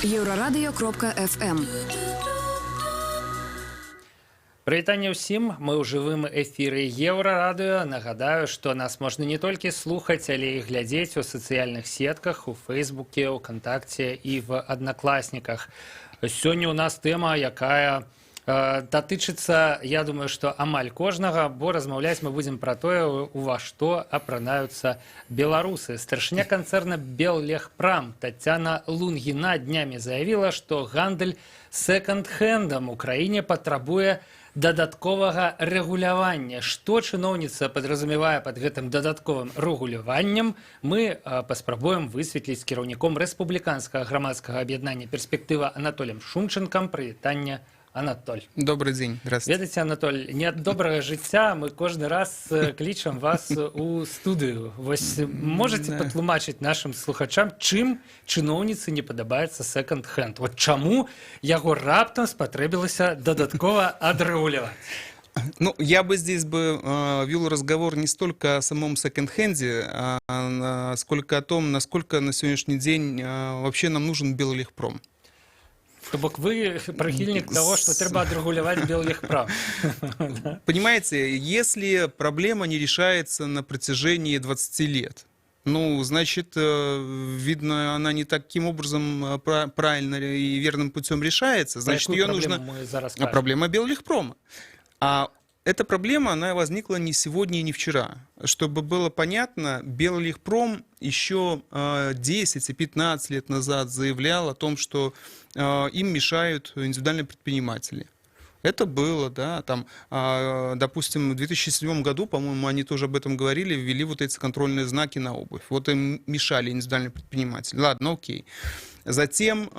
Еўрарадыё.FM. Прывітанне ўсім, мы ў жывым эфіры Еўрарадыё. Нагадаю, што нас можна не толькі слухаць, але і глядзець у сацыяльных сетках, у Фейсбуке, у Кантакце і в Аднакласніках. Сёння ў нас тэма, якая датычыцца, я думаю, што амаль кожнага, бо размаўляць мы будзем пра тое, ува што апранаюцца беларусы. Старшыня канцэрна «Беллегпрам» Тацяна Лунгіна днямі заявіла, што гандаль секонд-хендам у краіне патрабуе дадатковага рэгулявання. Што чыноўніца падразумявае пад гэтым дадатковым рэгуляваннем, мы паспрабуем высветліць з кіраўніком рэспубліканскага грамадскага аб'яднання «Перспектыва» Анатолем Шумченкам. Прывітанне, Анатоль. Добрый день, здравствуйте. Ведаеце, Анатоль, не ад добрага жыцця мы кожны раз клічам вас у студыю. Вось можаце патлумачыць нашим слухачам, чым чыноўніцы не падабаецца секонд-хенд? Вот чаму яго раптам спатрэбілася дадаткова адрэгуляваць? Ну, я бы здесь вел разговор не столько о самом секонд-хенде, сколько о том, насколько на сегодняшний день вообще нам нужен Беллегпром. То бок вы прихильник того, что треба отрегулировать Беллегпрам. Понимаете, если проблема не решается на протяжении 20 лет, ну, значит, видно, она не таким образом правильно и верным путем решается, значит, ее нужно... Проблема Беллегпрома. А эта проблема, она возникла не сегодня и не вчера. Чтобы было понятно, Беллегпром еще 10 и 15 лет назад заявлял о том, что им мешают индивидуальные предприниматели. Это было, да, там, допустим, в 2007 году, по-моему, они тоже об этом говорили, ввели вот эти контрольные знаки на обувь. Вот им мешали индивидуальные предприниматели. Ладно, окей. Затем,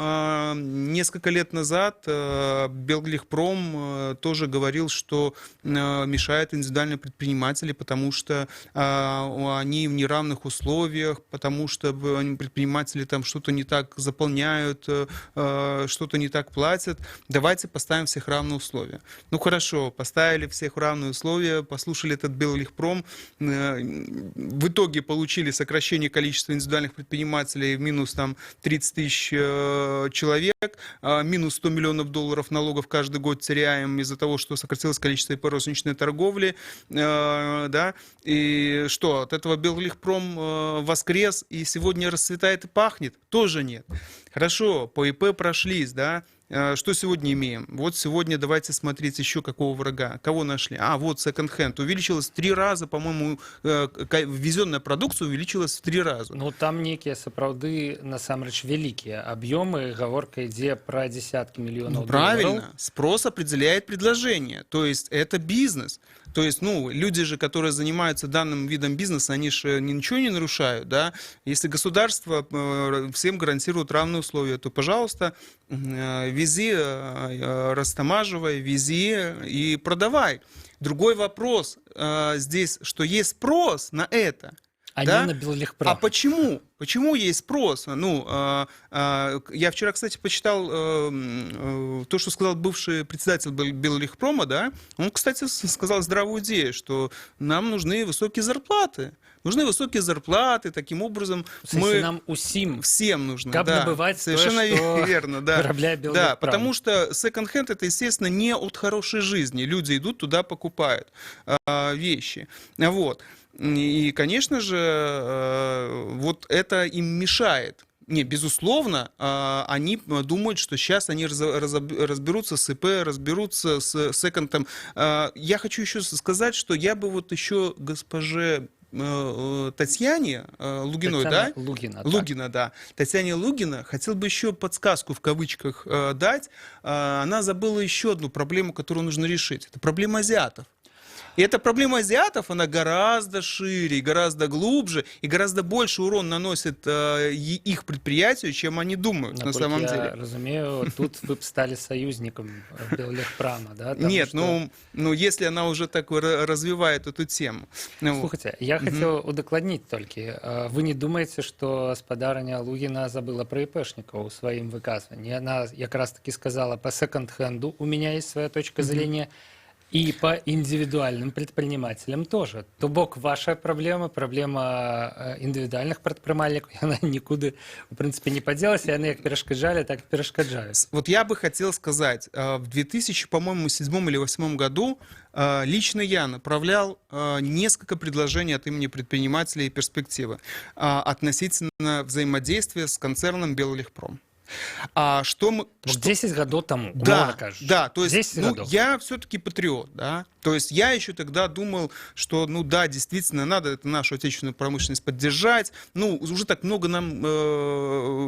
несколько лет назад, Беллегпром тоже говорил, что мешают индивидуальные предприниматели, потому что они в неравных условиях, потому что предприниматели там что-то не так заполняют, что-то не так платят. Давайте поставим всех в равные условия. Ну хорошо, поставили всех в равные условия, послушали этот Беллегпром, в итоге получили сокращение количества индивидуальных предпринимателей в минус там 30 тысяч человек, минус 100 миллионов долларов налогов каждый год теряем из-за того, что сократилось количество ИП розничной торговли, да, и что, от этого Беллегпром воскрес и сегодня расцветает и пахнет? Тоже нет. Хорошо, по ИП прошлись, да. Что сегодня имеем? Вот сегодня давайте смотреть еще какого врага. Кого нашли? Вот секонд-хенд. Увеличилось в 3 раза, по-моему, ввезенная продукция увеличилась в 3 раза. Ну, там некие, сапраўды, насамрэч, великие объемы. Гаворка идет про десятки миллионов долларов. Правильно. Спрос определяет предложение. То есть это бизнес. То есть, ну, люди же, которые занимаются данным видом бизнеса, они же ничего не нарушают, да. Если государство всем гарантирует равные условия, то, пожалуйста, вези, растамаживай, вези и продавай. Другой вопрос здесь, что есть спрос на это. А да? не на Беллегпром. А почему? Почему есть спрос? Ну, я вчера, кстати, почитал то, что сказал бывший председатель Беллегпрома, да? Он, кстати, сказал здравую идею, что нам нужны высокие зарплаты. Нужны высокие зарплаты, таким образом мы... Нам всем нужны, как да. Набывать совершенно то, верно, да. Да, потому что секонд-хенд это, естественно, не от хорошей жизни. Люди идут туда, покупают вещи. Вот. И, конечно же, вот это им мешает. Не, безусловно, они думают, что сейчас они разберутся с ИП, разберутся с секондом. Я хочу еще сказать, что я бы вот еще госпоже Татьяне Лугиной, да? Лугина, да. Татьяне Лугина хотел бы еще подсказку в кавычках дать. Она забыла еще одну проблему, которую нужно решить. Это проблема азиатов. И эта проблема азиатов, она гораздо шире, гораздо глубже и гораздо больше урон наносит их предприятию, чем они думают на самом деле. Я разумею, тут вы бы стали союзником Беллегпрома, да? Нет, что... ну, если она уже так развивает эту тему. Слушайте, я хотел удокладнить только. Вы не думаете, что спадарня Лугина забыла про ИПшников у своим выказывании? Она как раз таки сказала по секонд-хенду, у меня есть своя точка зрения. И по индивидуальным предпринимателям тоже. То бок ваша праблема, праблема індывідуальных прадпрымальнікаў, яна нікуды, в принципе, не падзелася, яны як перашкаджалі, так и перашкаджаюць. Вот я бы хотел сказать, в 2000, по-моему, 2007 или 2008 году лично я направлял несколько предложений от имени предпринимателей и перспективы относительно взаимодействия с концерном «Беллегпром». А что мы... 10 годов тому, Да, кажешь. да, то есть 10 годов. я все-таки патриот, да, то есть я еще тогда думал, что, ну да, действительно, надо это нашу отечественную промышленность поддержать, ну, уже так много нам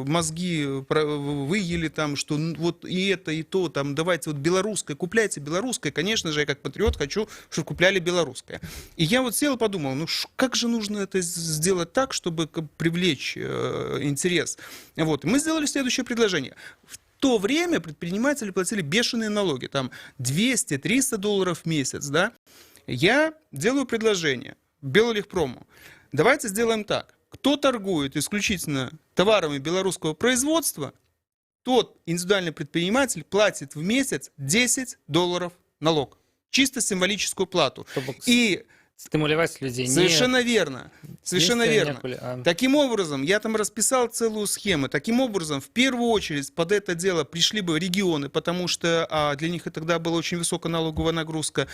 мозги выели там, что вот и это, и то, там, давайте вот белорусское, купляйте белорусское, конечно же, я как патриот хочу, чтобы купляли белорусское. И я вот сел и подумал, ну, как же нужно это сделать так, чтобы привлечь интерес. Вот, и мы сделали следующее предложение. В то время предприниматели платили бешеные налоги, там $200-300 в месяц, да. Я делаю предложение Беллегпрому. Давайте сделаем так. Кто торгует исключительно товарами белорусского производства, тот индивидуальный предприниматель платит в месяц $10 налог. Чисто символическую плату. И стимулировать людей. Совершенно верно. Совершенно верно. Таким образом, я там расписал целую схему. Таким образом, в первую очередь под это дело пришли бы регионы, потому что для них и тогда была очень высокая налоговая нагрузка.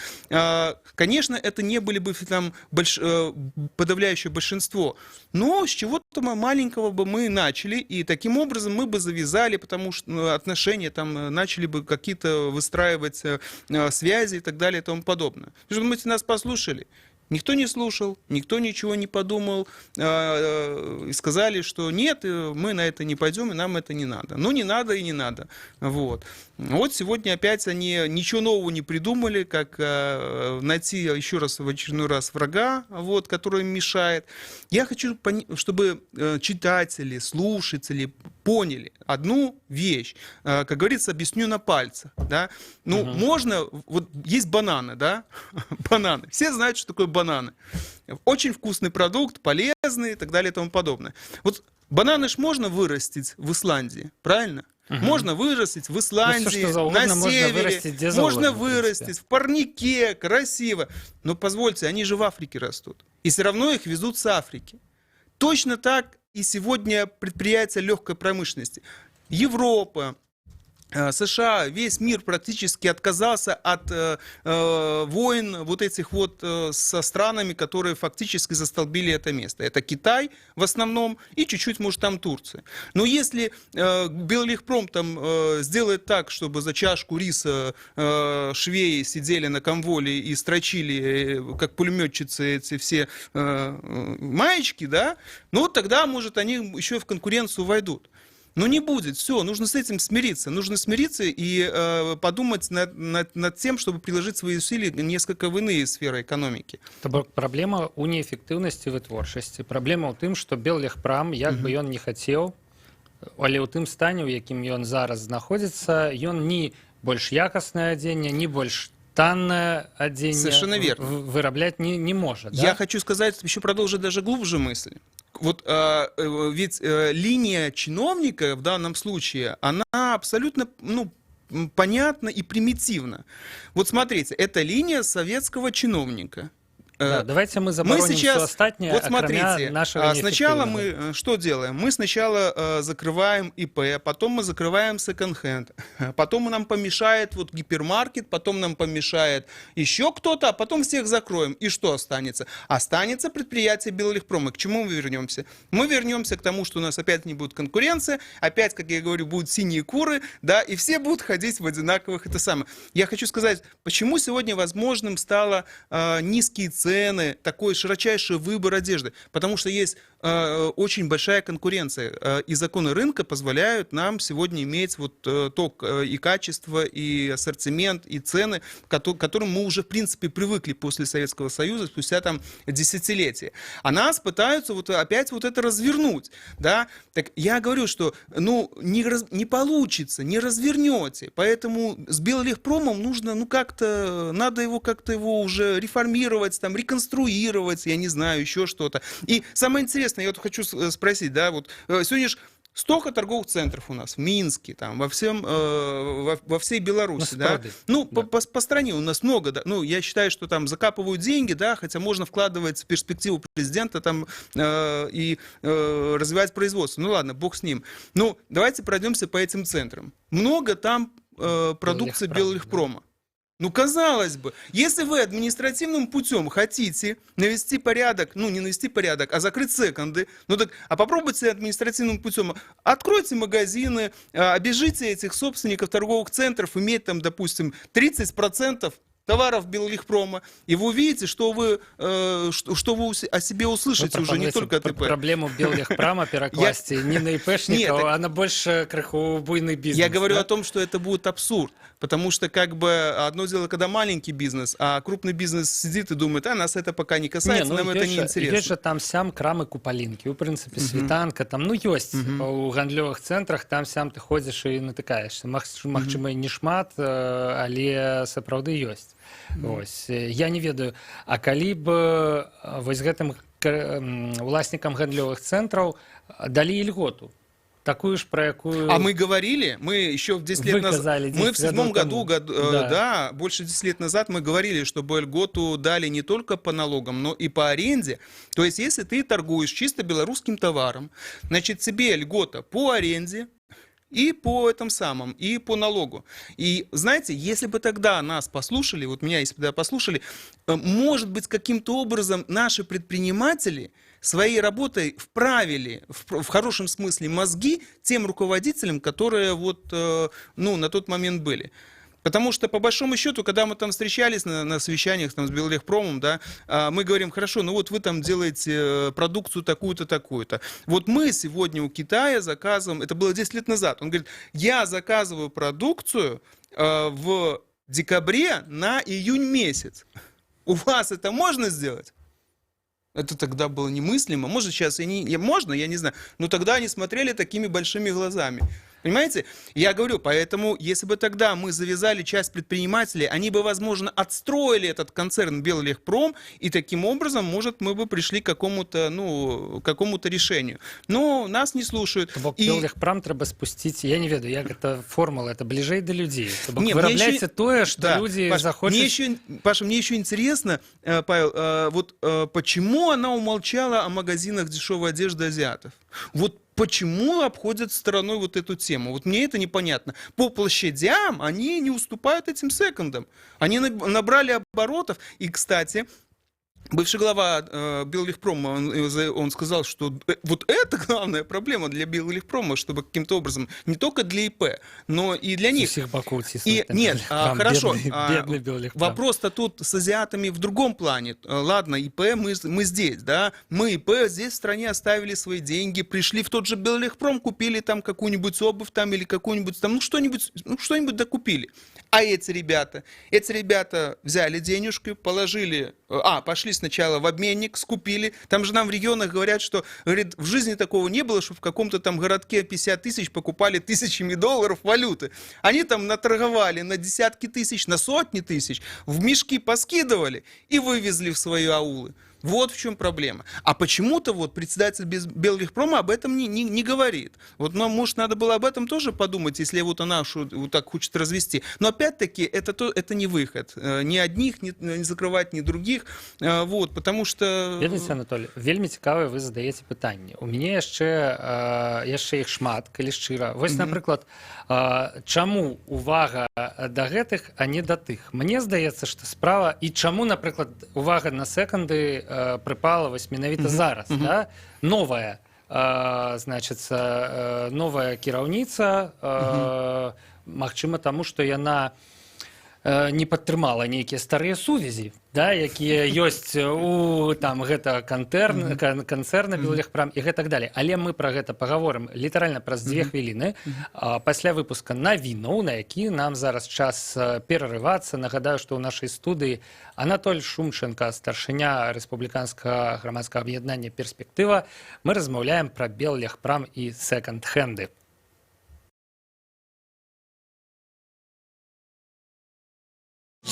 Конечно, это не были бы там подавляющее большинство, но с чего-то маленького бы мы начали, и таким образом мы бы завязали, потому что отношения там начали бы какие-то выстраивать связи и так далее и тому подобное. Вы же думаете, нас послушали? Никто не слушал, никто ничего не подумал, и сказали, что нет, мы на это не пойдем, и нам это не надо. Ну, не надо и не надо. Вот сегодня опять они ничего нового не придумали, как найти еще раз, в очередной раз врага, вот, который им мешает. Я хочу, чтобы читатели, слушатели поняли одну вещь. Как говорится, объясню на пальцах. Да? Ну, можно, вот есть бананы, да? Бананы. Все знают, что такое бананы. Очень вкусный продукт, полезный и так далее и тому подобное. Вот бананы ж можно вырастить в Исландии, правильно? Можно вырастить в Исландии, на севере, можно вырастить в парнике, красиво. Но позвольте, они же в Африке растут. И все равно их везут с Африки. Точно так и сегодня предприятия легкой промышленности. Европа, США, весь мир практически отказался от войн вот этих вот со странами, которые фактически застолбили это место. Это Китай в основном и чуть-чуть, может, там Турция. Но если Беллегпром там сделает так, чтобы за чашку риса швеи сидели на комволе и строчили, как пулеметчицы, эти все маечки, да, ну тогда, может, они еще в конкуренцию войдут. Но не будет, все, нужно с этим смириться. Нужно смириться и подумать над тем, чтобы приложить свои усилия несколько в иные сферы экономики. Проблема у неэффектыўнасці вытворчасці. Праблема ў тым, што Беллегпрам, як бы ён не хацеў, але ў тым стане, у якім ён зараз знаходзіцца, ён ні больш якаснае адзенне, ні больш танное оденье выраблять не может. Да? Я хочу сказать, еще продолжить даже глубже мысль. Вот ведь линия чиновника в данном случае, она абсолютно, понятна и примитивна. Вот смотрите, это линия советского чиновника. Да, давайте мы забороним все остальное, вот смотрите, сначала мы что делаем? Мы сначала закрываем ИП, потом мы закрываем секонд-хенд, потом нам помешает вот гипермаркет, потом нам помешает еще кто-то, а потом всех закроем. И что останется? Останется предприятие Беллегпрома. К чему мы вернемся? Мы вернемся к тому, что у нас опять не будет конкуренции, опять, как я говорю, будут синие куры, да, и все будут ходить в одинаковых, это самое. Я хочу сказать, почему сегодня возможным стало низкие цены, такой широчайший выбор одежды, потому что есть очень большая конкуренция, и законы рынка позволяют нам сегодня иметь вот ток и качество, и ассортимент, и цены, к которым мы уже в принципе привыкли после Советского Союза, спустя там десятилетия. А нас пытаются вот опять вот это развернуть, да? Так я говорю, что не получится, не развернете, поэтому с Беллегпромом нужно, надо его как-то уже реформировать, там, реконструировать, я не знаю, еще что-то. И самое интересное, я вот хочу спросить, да, вот сегодня же Столько торговых центров у нас в Минске, там, во всей Беларуси, да? справді, Ну, да. по стране у нас много, да? Ну, я считаю, что там закапывают деньги, да, хотя можно вкладывать в перспективу президента там и развивать производство. Ну, ладно, бог с ним. Ну, давайте пройдемся по этим центрам. Много там продукции Беллегпрома. Ну, казалось бы, если вы административным путем хотите навести порядок, ну, не навести порядок, а закрыть секонды, ну так, а попробуйте административным путем, откройте магазины, обижите этих собственников торговых центров, иметь там, допустим, 30% товаров Беллегпрома, и вы увидите, что вы о себе услышите уже не только от ИП. Проблему Беллегпрома перекласти не на ИПшников, а на больше крыху буйный бизнес. Я говорю о том, что это будет абсурд, потому что как бы одно дело, когда маленький бизнес, а крупный бизнес сидит и думает, нас это пока не касается, нам это не интересно. Есть же там сям крамы купалінкі, у принципе, світанка, там, ну, ёсць у гандлёвых цэнтрах, там сям ты ходзіш і натыкаешься. Магчыма, не шмат, але сапраўды ёсць. Ось. Я не ведаю, а калі б вось гэтым уласнікам гандлёвых цэнтраў далі ільготу, такую ж, про якую... А мы говорили, мы еще 10 лет назад, мы в 2007 году, да, больше 10 лет назад мы говорили, чтобы льготу дали не только по налогам, но и по аренде. То есть, если ты торгуешь чисто белорусским товаром, значит, тебе льгота по аренде, и по этому самому, и по налогу. И знаете, если бы тогда нас послушали, вот меня если бы тогда послушали, может быть, каким-то образом наши предприниматели своей работой вправили, в хорошем смысле, мозги тем руководителям, которые вот, ну, на тот момент были. Потому что, по большому счету, когда мы там встречались на совещаниях там, с Беллегпромом, да, мы говорим, хорошо, ну вот вы там делаете продукцию такую-то, такую-то. Вот мы сегодня у Китая заказываем, это было 10 лет назад, он говорит, я заказываю продукцию в декабре на июнь месяц. У вас это можно сделать? Это тогда было немыслимо. Может, сейчас можно, я не знаю. Но тогда они смотрели такими большими глазами. Понимаете? Я говорю, поэтому, если бы тогда мы завязали часть предпринимателей, они бы, возможно, отстроили этот концерн Беллегпром, и таким образом, может, мы бы пришли к какому-то, ну, какому-то решению. Но нас не слушают. Беллегпром треба спустить, я не ведаю, як это формула, это ближе до людей. Вырабляйте то, что да, люди Паш, захотят. Паша, мне еще интересно, Павел, вот почему она умолчала о магазинах дешевой одежды азиатов? Вот почему обходят стороной вот эту тему? Вот мне это непонятно. По площадям они не уступают этим секондам. Они набрали оборотов. И, кстати, бывший глава Беллегпрома, он сказал, что вот это главная проблема для Беллегпрома, чтобы каким-то образом, не только для ИП, но и для них. И, нет, хорошо, бедный Беллегпром. Вопрос-то тут с азиатами в другом плане. Ладно, ИП мы здесь, да, мы ИП здесь в стране оставили свои деньги, пришли в тот же Беллегпром, купили там какую-нибудь обувь там или какую-нибудь там, ну что-нибудь докупили. А эти ребята взяли денежку, положили, пошли сначала в обменник, скупили. Там же нам в регионах говорят, что, говорит, в жизни такого не было, что в каком-то там городке 50 тысяч покупали тысячами долларов валюты. Они там наторговали на десятки тысяч, на сотни тысяч, в мешки поскидывали и вывезли в свои аулы. Вот в чем проблема. А почему-то вот председатель Беллегпрома об этом не говорит. Вот нам, может, надо было об этом тоже подумать, если вот она вот так хочет развести. Но опять-таки это не выход. Ни одних не закрывать, ни других. Вот, потому что... Ведаеце, Анатолий, вельмі цікаве вы задаеце пытанне. У мяне яшчэ іх шмат, калі шчыра. Вось, напрыклад, чаму увага да гэтых, а не да тых? Мне здаецца, што справа... І чаму, напрыклад, увага на секонды припала вось менавіта зараз, да? Новая, значыцца, новая кіраўніца, магчыма, таму, што яна не падтрымала нейкія старыя сувязі, да, якія ёсць у там гэта канцэрна Беллегпром і гэтак далей. Але мы пра гэта пагаворым літаральна праз 2 хвіліны пасля выпуска навінаў, на які нам зараз час перарывацца. Нагадаю, што ў нашай студыі Анатоль Шумченко, старшыня рэспубліканскага грамадскага аб'яднання «Перспектыва». Мы размаўляем пра Беллегпром і секонд-хенды.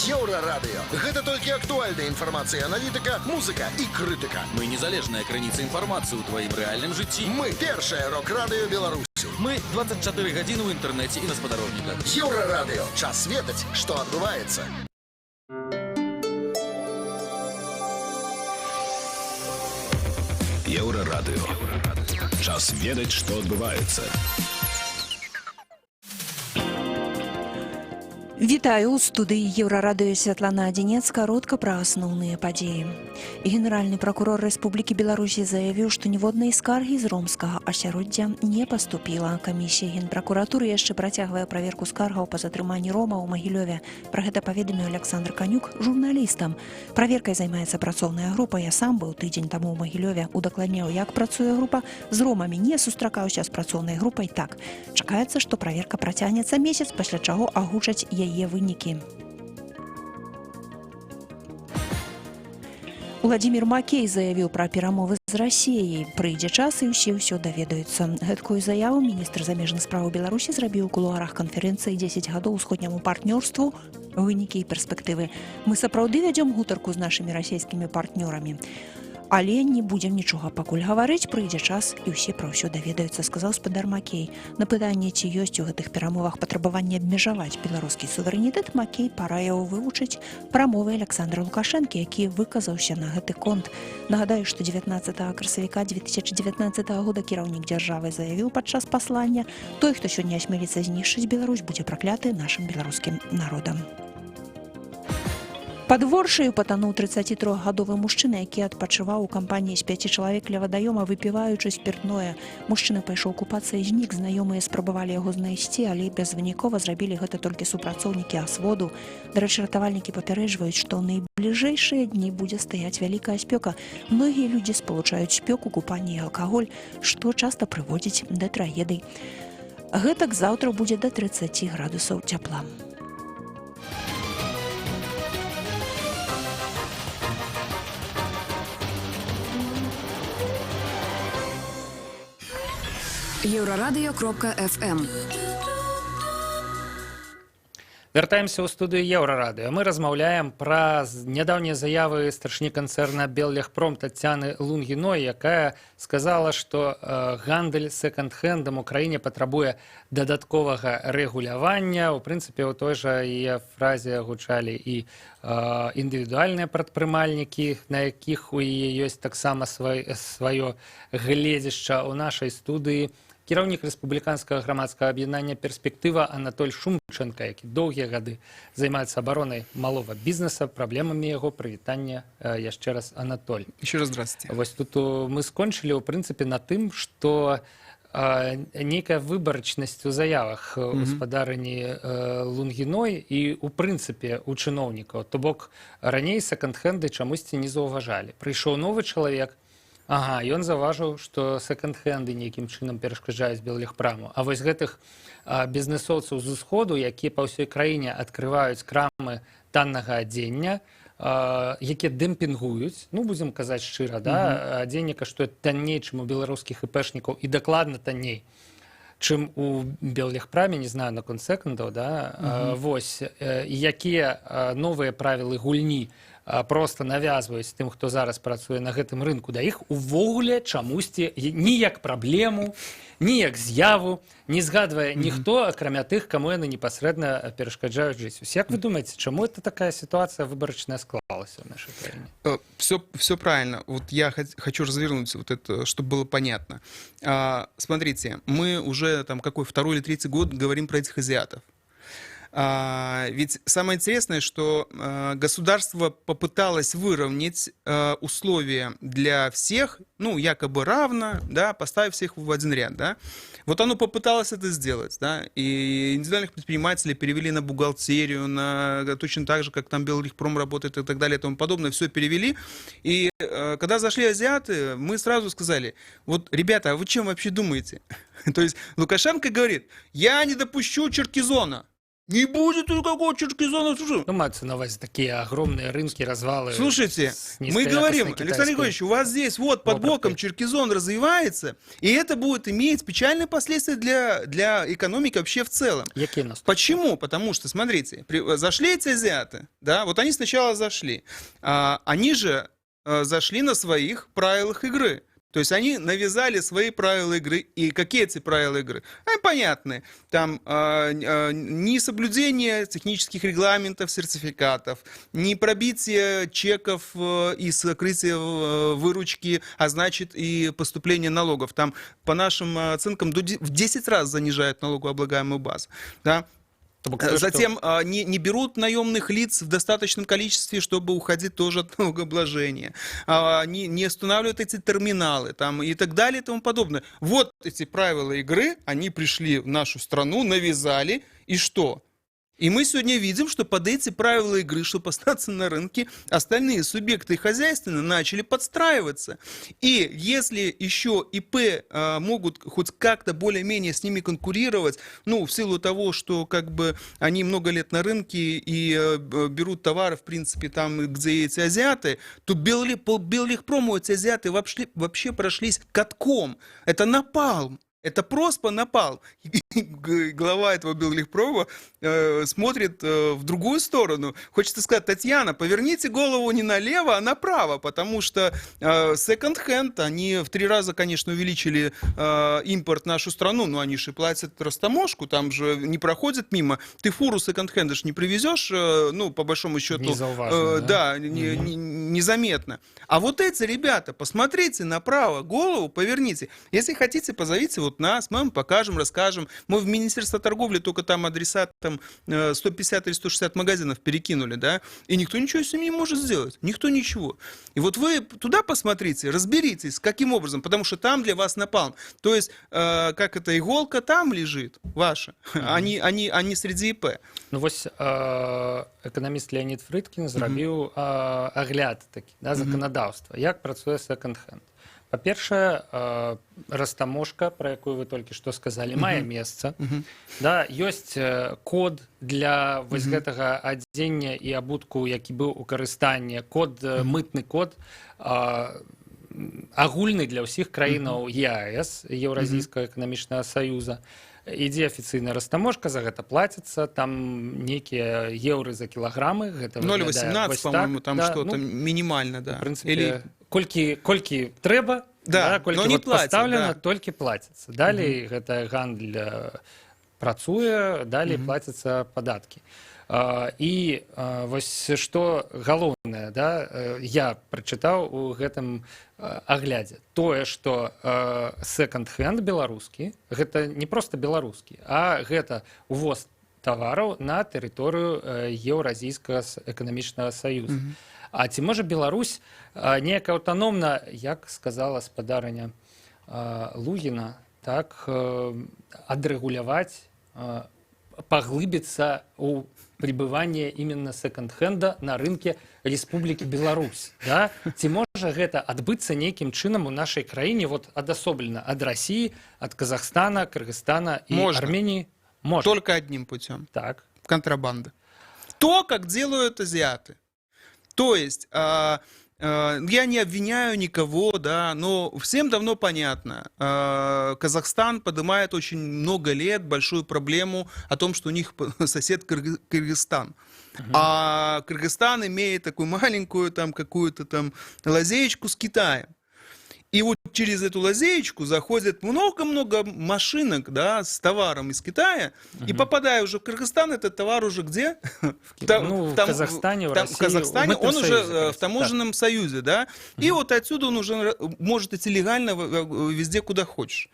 Еўрарадыё. Гэта толькі актуальная інфармацыя, аналітыка, музыка і крытыка. Мы незалежная крыніца інфармацыі ў тваім рэальным жыцці. Мы першае рок-радыё Беларусі. Мы 24 гадзіны ў інтэрнэце і на спадарожніках. Еўрарадыё. Час ведаць, што адбываецца. Еўрарадыё. Час ведаць, што адбываецца. Вітаю, у студыі Еўрарадыё Святлана Адзінец, каротка пра асноўныя падзеі. Генеральны пракурор Рэспублікі Беларусі заявіў, што ніводнай скаргі з ромскага асяроддзя не паступіла. Камісія Генпракуратуры яшчэ працягвае праверку скаргаў па затрыманні рома ў Магілёве. Пра гэта паведаміў Александр Канюк журналістам. Праверкай займаецца працоўная група. Я сам быў тыдзень таму ў Магілёве. Удакладняў, як працуе група. З ромамі не сустракаўся, з працоўнай групай так. Чакаецца, што праверка працягнецца месяц, пасля чаго агучаць яе вынікі. Владимир Макей заявіў пра перамовы з Расіяй. Прыйдзе час і ўсе даведаюцца. Гэткую заяву міністр замежных спраў Беларусі зрабіў у кулуарах канферэнцыі 10 гадоў усходняму партнёрству, вынікі і перспектывы. Мы сапраўды вядзём гутарку з нашымі расійскімі партнёрамі. Але не будзем нічога пакуль гаварыць, прыйдзе час і ўсе пра ўсё даведаюцца, сказаў спадар Макей. На пытанне, ці ёсць у гэтых перамовах патрабаванне абмежаваць беларускі суверэнітэт, Макей параіў вывучыць прамовы Александра Лукашэнкі, які выказаўся на гэты конт. Нагадаю, што 19 красавіка 2019 года кіраўнік дзяржавы заявіў падчас паслання: той, хто сёння асмеліцца знішчыць Беларусь, будзе пракляты нашым беларускім народам. Пад Воршаю патануў 33-гадовы мужчына, які адпачываў у кампаніі з 5 чалавек ля вадаёма, выпіваючы спіртное. Мужчына пайшоў купацца і знік. Знаёмыя спрабавалі яго знайсці, але безвынікова зрабілі гэта толькі супрацоўнікі асводу. Дарэчы, ратавальнікі папярэджваюць, што ў найбліжэйшыя дні будзе стаяць вялікая спёка. Многія людзі спалучаюць спёку, купанне і алкаголь, што часта прыводзіць да трагедый. Гэтак заўтра будзе да 30 градусаў цяпла. Еўрарадыё.фм. Вяртаемся ў студыю Еўрарадыё. Мы размаўляем пра нядаўнія заявы старшыні канцэрна Беллегпром Таццяны Лунгіной, якая сказала, што гандаль сэканд-хэндам у краіне патрабуе дадатковага рэгулявання. У прынцыпе, у той жа яе фразе гучалі і індывідуальныя прадпрымальнікі, на якіх у яе ёсць таксама сваё гледзішча. У нашай студыі кіраўнік рэспубліканскага грамадскага аб'яднання «Перспектыва» Анатоль Шумченко, які доўгія гады займаецца абаронай малого бізнеса, праблемамі яго. Прывітання яшчэ раз, Анатоль. Еще раз здравствуйте. Вось тут мы скончылі, у прынцыпе, на тым, што нейкая выбарачнасць у заявах у спадарыні Лунгіной і, у прынцыпе, у чыноўнікаў. То бок, раней сэканд-хэнды чамусьці не заўважалі. Прыйшоў новы чалавек, ён заўважыў, што сэканд-хэнды нейкім чынам перашкаджаюць Беллегпраму. А вось гэтых бізнесоўцаў з усходу, якія па ўсёй краіне адкрываюць крамы таннага адзення, якія дэмпінгуюць, ну, будзем казаць шчыра, адзенне каштуе танней, чым у беларускіх іпэшнікаў, і дакладна танней, чым у Беллегпраме, не знаю, наконт сэкандаў, вось, якія новыя правілы гульні просто навязваюць тым, хто зараз працуе на гэтым рынку, да іх увогуле чамусьці ні як праблему, ні як з'яву не згадвае ніхто, акрамя тых, каму яны непасрэдна перашкаджаюць жыць. Як вы думаеце, чаму это такая ситуация выборочная склалась в нашей краине? Все правильно. Вот я хочу развернуть вот это, чтобы было понятно. Смотрите, мы уже там какой второй или третий год говорим про этих азиатов. Ведь самое интересное, что государство попыталось выровнять условия для всех, ну, якобы равно, да, поставив всех в один ряд, да. Вот оно попыталось это сделать, да, и индивидуальных предпринимателей перевели на бухгалтерию, точно так же, как там Беллегпром работает и так далее и тому подобное, все перевели. И когда зашли азиаты, мы сразу сказали: вот, ребята, а вы чем вообще думаете? То есть Лукашенко говорит: я не допущу Черкизона. Не будет никакого Черкизона. Слушай, Ну, маются на увазі такие огромные рынки, развалы. Слушайте, с мы низкоякостной говорим, китайской Александр Григорьевич, у вас здесь вот под обработкой. боком Черкизон развивается, и это будет иметь печальные последствия для экономики вообще в целом. Якие наступства? Почему? Потому что, смотрите, зашли эти азиаты, да, вот они сначала зашли, они же зашли на своих правилах игры. То есть они навязали свои правила игры. И какие эти правила игры? Они понятны. Там несоблюдение технических регламентов, сертификатов, не пробитие чеков и сокрытие выручки, а значит и поступление налогов. Там, по нашим оценкам, в 10 раз занижают налогооблагаемую базу. Да? Затем не берут наемных лиц в достаточном количестве, чтобы уходить тоже от налогообложения. Не устанавливают эти терминалы там, и так далее и тому подобное. Вот эти правила игры, они пришли в нашу страну, навязали, и что? И мы сегодня видим, что под эти правила игры, чтобы остаться на рынке, остальные субъекты хозяйственные начали подстраиваться. И если еще ИП могут хоть как-то более-менее с ними конкурировать, ну, в силу того, что как бы они много лет на рынке и берут товары, в принципе, там, где эти азиаты, то по Беллихпрому эти азиаты вообще прошлись катком. Это напалм. Это просто напал. Глава этого Беллихпрома смотрит в другую сторону. Хочется сказать: Татьяна, поверните голову не налево, а направо, потому что секонд-хенд, они в 3 раза, конечно, увеличили импорт в нашу страну, но они же платят растаможку, там же не проходят мимо. Ты фуру секонд-хенда же не привезешь, ну, по большому счету, незаметно. А вот эти ребята, посмотрите направо, голову поверните. Если хотите, позовите вот нас, мы вам покажем, расскажем. Мы в Министерство торговли только там адреса там 150 или 160 магазинов перекинули, да, и никто ничего с ним не может сделать. Никто ничего. И вот вы туда посмотрите, разберитесь, каким образом, потому что там для вас напалм. То есть, как эта иголка там лежит, ваша, а не среди ИП. Ну, вось эканаміст Леонид Фрыдкін зрабіў агляд такі, да, заканадаўства, як працуе секонд-хенд. Па-першае, растаможка, про якую вы толькі што сказалі, мае месца. Да, ёсць код для вось гэтага адзення і абутку, які быў у карыстанні, мытны код, агульны для ўсіх краінаў ЕАЭС, Еўразійскага эканамічнага саюза. Ідзе афіцыйная растаможка, за гэта плаціцца, там нейкія еўры за кілаграмы. 0,18, по-моему, там да, что-то мінімальна. Да. В прынцыпе, колькі трэба, да, колькі пастаўлена, толькі плаціцца. Далей гэта гандаль працуе, далей плацяцца падаткі. І вось што галоўнае, да, я прачытаў у гэтым аглядзе. Тое, што секонд-хенд беларускі, гэта не проста беларускі, а гэта увоз тавараў на тэрыторыю Еўразійскага эканамічнага саюза. А ці можа Беларусь неяк аўтаномна, як сказала спадарыня Лугіна, так, адрэгуляваць, паглыбіцца ў пребывание именно секонд-хенда на рынке Республики Беларусь. Да? Ці можа гэта адбыцца нейкім чынам у нашай краіне вот адасоблена ад России, от Казахстана, Кыргызстана и Армении? Можно. Только одним путем. Так. Контрабанда. То, как делают азиаты. То есть, я не обвиняю никого, да, но всем давно понятно, Казахстан поднимает очень много лет большую проблему о том, что у них сосед Кыргызстан. А Кыргызстан имеет такую маленькую там какую-то там лазеечку с Китаем. И вот через эту лазеечку заходит много-много машинок, да, с товаром из Китая, и попадая уже в Кыргызстан, этот товар уже где? В Казахстане, в России. В Казахстане, он уже в таможенном союзе, да, и вот отсюда он уже может идти легально везде, куда хочешь.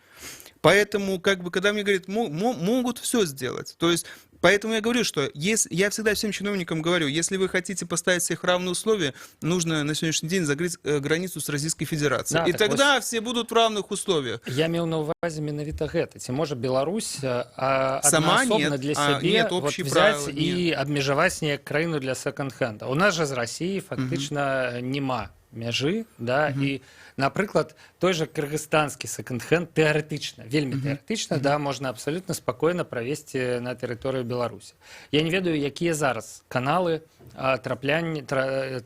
Поэтому, как бы, когда мне говорят, могут все сделать, то есть... Поэтому я говорю, что я всегда всем чиновникам говорю, если вы хотите поставить всех в равные условия, нужно на сегодняшний день закрыть границу с Российской Федерацией. Да, и тогда вот все будут в равных условиях. Я имел на увазі менавіта гэта. Ці можа Беларусь аднаасобна для сябе взять і абмежаваць неяк краіну для секонд-хенда? У нас же з Россией фактычна няма мяжы, да, і, напрыклад, той же кыргызстанскі секонд-хенд тэарэтычна, вельмі тэарэтычна, да, можна абсалютна спакойна правесці на тэрыторыю Беларусі. Я не ведаю, якія зараз каналы трапляння,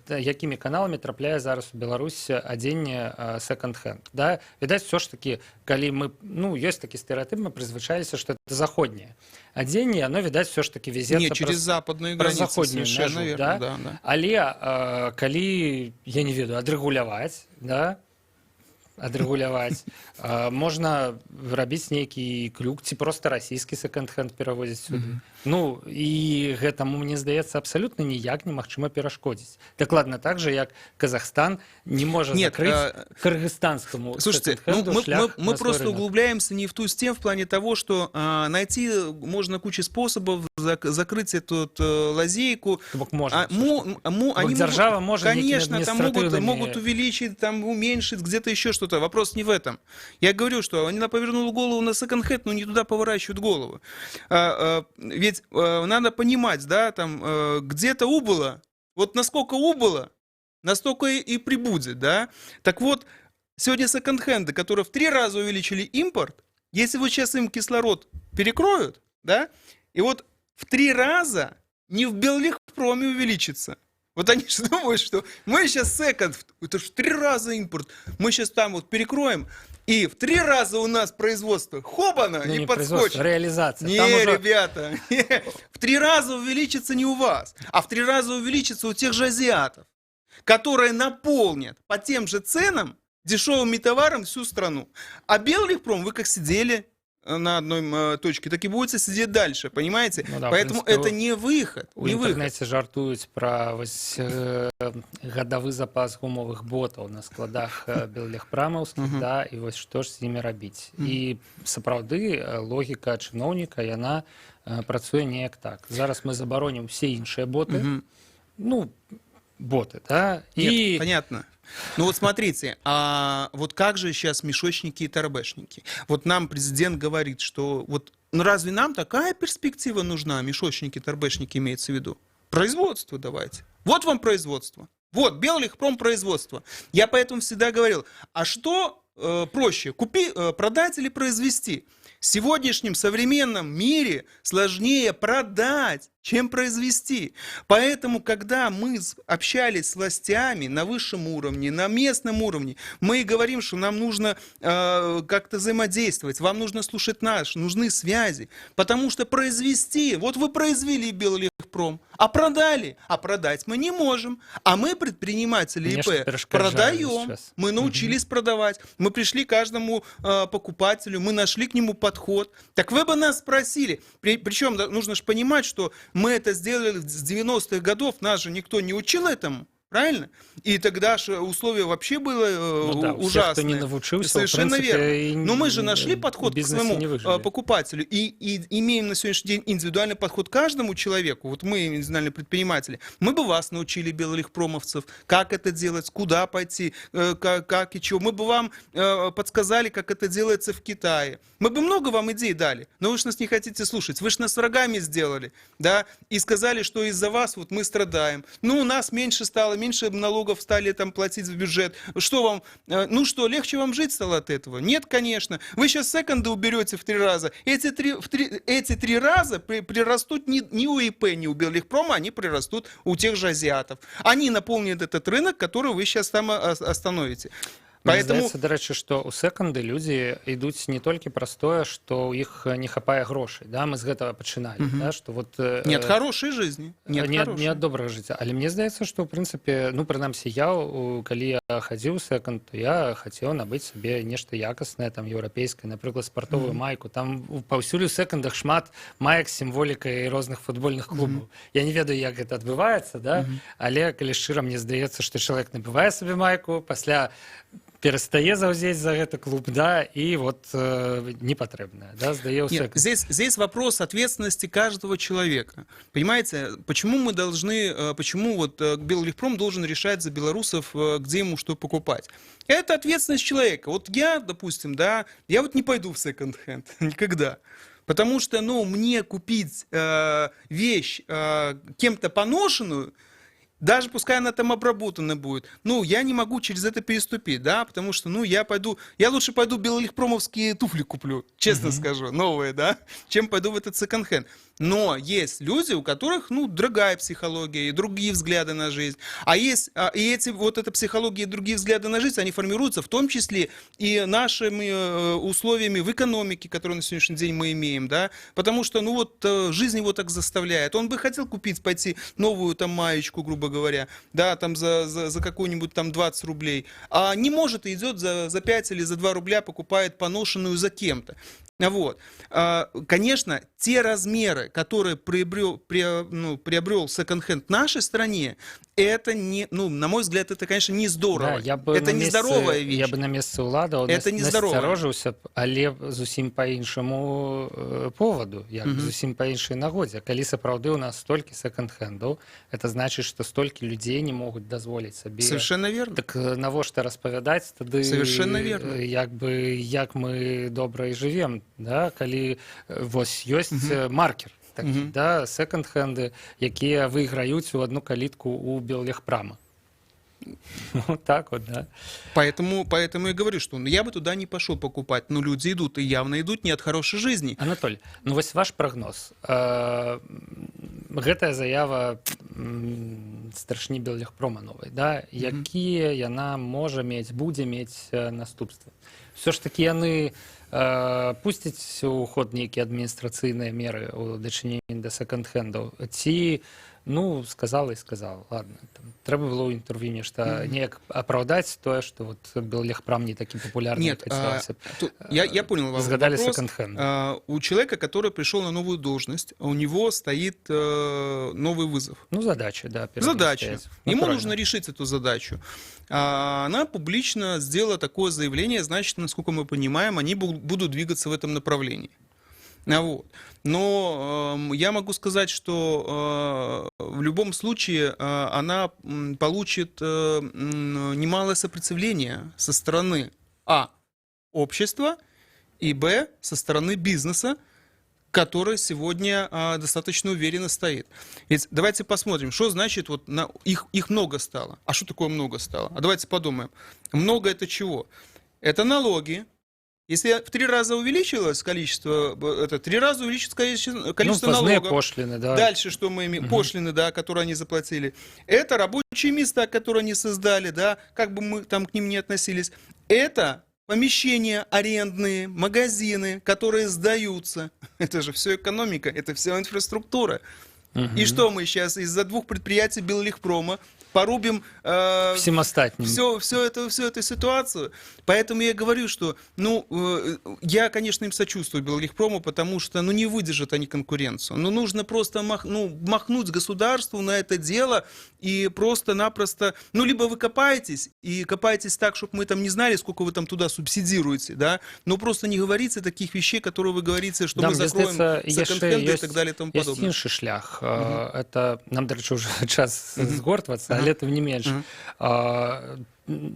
якімі каналамі трапляе зараз у Беларусь адзенне секонд-хенд. Да? Відаць, все ж таки, калі мы, ну, ёсць такі стэрэатып, мы прызвычаліся, што это заходняе адзенне, оно, відаць, все ж таки везецца Не, через западную праз границу, заходнюю совершенно мяжу, верно, да? да. Але калі, я не ведаю, адрэгуляваць, да, адрэгуляваць, можна рабіць нейкі крюк, ці проста расійскі секонд-хенд перавозіць сюды. Ну, і гэтаму, мне здаецца, абсалютна ніяк немагчыма перашкодзіць. Дакладна так же, як Казахстан не можа закрыць кыргызстанскому Слушайте, секонд-хенду шлях мы на свой просто рынок. углубляемся не в ту тему в плане того, что найти можно кучу способов закрыть эту лазейку. Бок можна. Они держава может конечно, некими там административными- могут увеличить, там уменьшить, где-то еще что-то. Вопрос не в этом. Я говорю, что они повернули голову на секонд-хенд, но не туда поворачивают голову. Ведь надо понимать, да, там где-то убыло, вот насколько убыло, настолько и прибудет, да. Так вот, сегодня секонд-хенды, которые в 3 раза увеличили импорт, если вот сейчас им кислород перекроют, да, и вот в 3 раза не в Беллегпроме увеличится. Вот они же думают, что мы сейчас секонд, это же в 3 раза импорт, мы сейчас там вот перекроем, и в 3 раза у нас производство хобана Ну, и не производство, подскочит. реализация. Не, Там уже- ребята, в 3 раза увеличится не у вас, а в 3 раза увеличится у тех же азиатов, которые наполнят по тем же ценам дешевыми товарами всю страну. А Беллегпром, вы как сидели на одной точке, так и будете сидеть дальше, понимаете? Ну да, в Поэтому принципе, это не выход. У Не выход. інтэрнэце жартуюць пра вось гадавы запас гумовых ботаў на складах беллегпрамаўскіх, да, і вось што ж з імі рабіць. І сапраўды логіка чыноўніка, яна працуе неяк так. Зараз мы забаронім усе іншыя боты, ну, боты, да, Нет, понятно. Ну вот смотрите, а вот как же сейчас мешочники и торбешники? Вот нам президент говорит, что вот, ну разве нам такая перспектива нужна, мешочники, торбешники имеется в виду? Производство давайте. Вот вам производство. Вот, Беллегпром производство. Я поэтому всегда говорил, а что проще, продать или произвести? В сегодняшнем современном мире сложнее продать, чем произвести. Поэтому, когда мы общались с властями на высшем уровне, на местном уровне, мы говорим, что нам нужно как-то взаимодействовать, вам нужно слушать нас, нужны связи. Потому что произвести, вот вы произвели Беллегпром, а продали, а продать мы не можем. А мы, предприниматели Конечно, ИП, перешкоджаем продаем. сейчас. Мы научились продавать. Мы пришли к каждому покупателю, мы нашли к нему подход. Так вы бы нас спросили. Причем нужно же понимать, что мы это сделали с 90-х годов, нас же никто не учил этому. Правильно? И тогда же условия вообще было Ну да, ужасные. кто не навучился, Совершенно в принципе, верно. Но мы же нашли в подход к бизнесе своему не выжили. покупателю. И имеем на сегодняшний день индивидуальный подход к каждому человеку. Вот мы, индивидуальные предприниматели, мы бы вас научили, беллегпромовцев, как это делать, куда пойти, как и чего. Мы бы вам подсказали, как это делается в Китае. Мы бы много вам идей дали, но вы же нас не хотите слушать. Вы же нас врагами сделали, да, и сказали, что из-за вас вот мы страдаем. Ну, у нас меньше стало, меньше налогов стали там платить в бюджет. Что вам, ну что, легче вам жить стало от этого? Нет, конечно. Вы сейчас секонды уберете в 3 раза. Эти 3 раза прирастут не у ИП, не у Беллегпрома, они прирастут у тех же азиатов. Они наполнят этот рынок, который вы сейчас там остановите. Поэтому... Здаецца, дарэчы, што ў секанды людзі ідуць не толькі праз тое, што ў іх не хапае грошай. Да? Мы з гэтага пачыналі. Да? Што вот, нет хорошай жизни. Не ад добрага жыцця. Але мне здаецца, што ў прынцыпе, ну, прынамсі, калі я хадзіў у секанд, то я хацеў набыць сабе нешта якаснае, там, еўрапейскае, напрыклад, спартовую майку. Там паўсюль у секандах шмат маек з сімволікай розных футбольных клубаў. Я не ведаю, як гэта адбываецца, да? Але, калі шчыра, мне здаецца, што чалавек набывае сабе майку, пасля перестае заўзець за гэты клуб, да, и вот непотребное, да, сдае Нет, здесь вопрос ответственности каждого человека. Понимаете, почему мы должны, почему вот Беллегпром должен решать за белорусов, где ему что покупать? Это ответственность человека. Вот я, допустим, да, я вот не пойду в секонд-хенд никогда. Потому что, ну, мне купить вещь кем-то поношенную, даже пускай она там обработана будет, ну, я не могу через это переступить, да, потому что, ну, я лучше пойду белолегпромовские туфли куплю, честно скажу, новые, да, чем пойду в этот секонд-хенд. Но есть люди, у которых, ну, другая психология и другие взгляды на жизнь. И эти, вот эта психология и другие взгляды на жизнь, они формируются в том числе и нашими условиями в экономике, которые на сегодняшний день мы имеем, да, потому что, ну, вот, жизнь его так заставляет. Он бы хотел пойти новую там маечку, грубо говоря, да, там за какую-нибудь там 20 рублей, а не может и идет за 5 или за 2 рубля покупает поношенную за кем-то. Вот. Конечно, те размеры, которые приобрел секонд-хенд в нашей стране, это не, ну, на мой взгляд, это, конечно, не здорово. Да, это нездоровая вещь. Я бы на месцы ўладаў насцярожыўся, але зусім па іншаму поводу, як зусім па іншай нагодзе. Калі сапраўды у нас столькі секонд-хендаў, это значыць, што столькі людзей не могуць дазволіць сабе. Совершенно верно. Так навошта распавядаць тады, совершенно верно. як мы добра і жывем, да? Калі вось ёсць маркер. Такі, да, секонд-хенды, якія выйграюць у одну калітку у беллегпрама. Вот так вот, да. Поэтому я говорю, что я бы туда не пошел покупать, но люди идут, и явно идут не от хорошей жизни. Анатоль, ну вось ваш прогноз. Гэтая заява старшыні беллегпрома новай, да, якія яна будзе мець наступствы. Все ж таки яны пусцяць у ход нейкія адміністрацыйныя меры ў дачыненні да секонд-хендаў, ці, ну, сказала і сказала, ладно, там, трэба было ў інтэрв'ю нешта неяк апраўдаць тое, што вот беллегпрам не такі папулярны. Нет, я понял ваш Сгадали вопрос. секонд-хенд. У человека, который пришел на новую должность, у него стоит новый вызов. Ну, задача, да. Задача. Ему нужно решить эту задачу. Она публично сделала такое заявление, значит, насколько мы понимаем, они будут двигаться в этом направлении. Вот. Но я могу сказать, что в любом случае она получит немалое сопротивление со стороны общества и со стороны бизнеса, который сегодня достаточно уверенно стоит. Ведь давайте посмотрим, что значит, вот их много стало. А что такое много стало? А давайте подумаем. Много это чего? Это налоги. Если в 3 раза увеличилось количество, 3 раза увеличится количество налогов. Пошлины, да. Дальше что мы имеем? Пошлины, да, которые они заплатили. Это рабочие места, которые они создали, да, как бы мы там к ним не относились. Это помещения арендные, магазины, которые сдаются. Это же все экономика, это все инфраструктура. И что мы сейчас из-за 2 предприятий беллегпрома порубим всем остальным. Всю эту ситуацию. Поэтому я говорю, что, ну, я, конечно, им сочувствую беллегпрому, потому что, ну, не выдержат они конкуренцию. Но нужно просто махнуть государству на это дело и просто-напросто, ну, либо вы копаетесь, и копаетесь так, чтобы мы там не знали, сколько вы там туда субсидируете, да, но просто не говорите таких вещей, которые вы говорите, что мы закроем секонд-хенды и так далее и тому подобное. Есть інший шлях. Это, нам, до речі, вже час згортвацца, але тым не менш.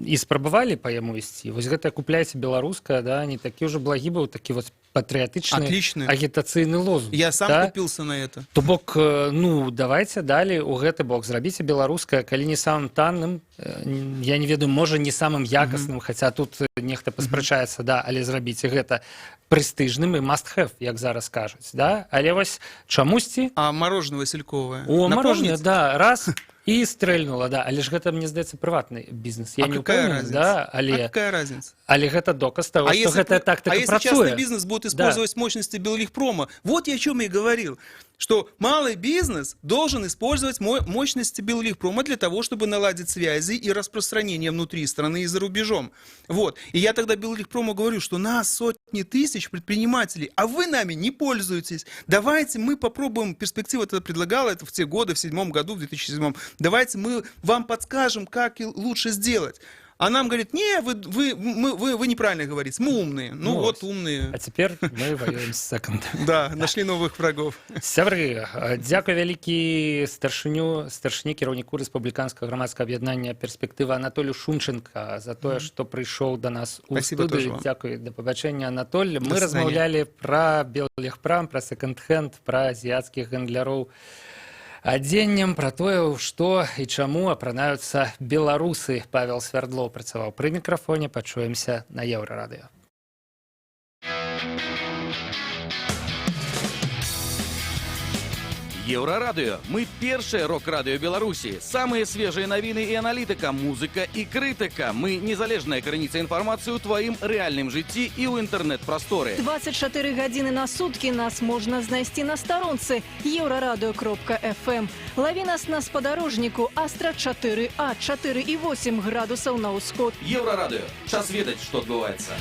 І спрабавалі па яму ісці. Вось гэта купляйце беларускае, да, не такі ўжо благі быў, такі вот патрыятычны агітацыйны лозунг. Я сам купился на это. То бок, ну, давайте далі ў гэты бок. Зрабіце беларускае, калі не самым танным, я не ведаю, можа, не самым якасным, хаця тут нехта паспрачаецца, да, але зрабіце гэта прэстыжным і must-have, як зараз кажуць, да? Але вось чамусьці... А мороженое васильковое? О, мороженое, да, раз... І стрельнула, да, але ж гэта, мне здаецца, прыватны бізнес. Я не ўпэўнены, да, але... А какая разница? Але гэта доказ того, что гэтая тактика працуе. А если частный бизнес будет использовать мощности беллегпрома, вот я о чем и говорил, что малый бизнес должен использовать мощности беллегпрома для того, чтобы наладить связи и распространение внутри страны и за рубежом. Вот. И я тогда беллегпрому говорю, что нас сотни тысяч предпринимателей, а вы нами не пользуетесь. Давайте мы попробуем, перспектива это предлагала, это в те годы, в 2007 году, в 2007, давайте мы вам подскажем, как лучше сделать. А нам говорит, не, вы неправильно говорите, мы умные. Ну вот умные. А теперь мы воюем с секонд. Да, нашли новых врагов. Сябры, дзякуй вялікі старшыні кіраўніку рэспубліканскага грамадскага аб'яднання «Перспектыва» Анатолію Шунченко за тое, што прыйшоў да нас у студыю. Дзякуй, да пабачэння, Анатоль. Мы размаўлялі пра беллегпрам, пра секонд-хенд, пра азіяцкіх гандляроў Адзеннем пра тое, што і чаму апранаюцца беларусы. Павел Свярдлоў працаваў пры мікрафоне. Пачуемся на Еўрарадыё. Еўрарадыё. Мы першае рок-радыё Беларусі. Самыя свежыя навіны і аналітыка, музыка і крытыка. Мы незалежная крыніца інфармацыі ў тваім рэальным жыцці і ў інтэрнэт-прасторы. 24 гадзіны на суткі нас можна знайсці на старонцы euradio.fm. Лаві нас на спадарожніку Астра 4А, 4,8 градусаў на ўсход. Еўрарадыё. Час ведаць, што адбываецца.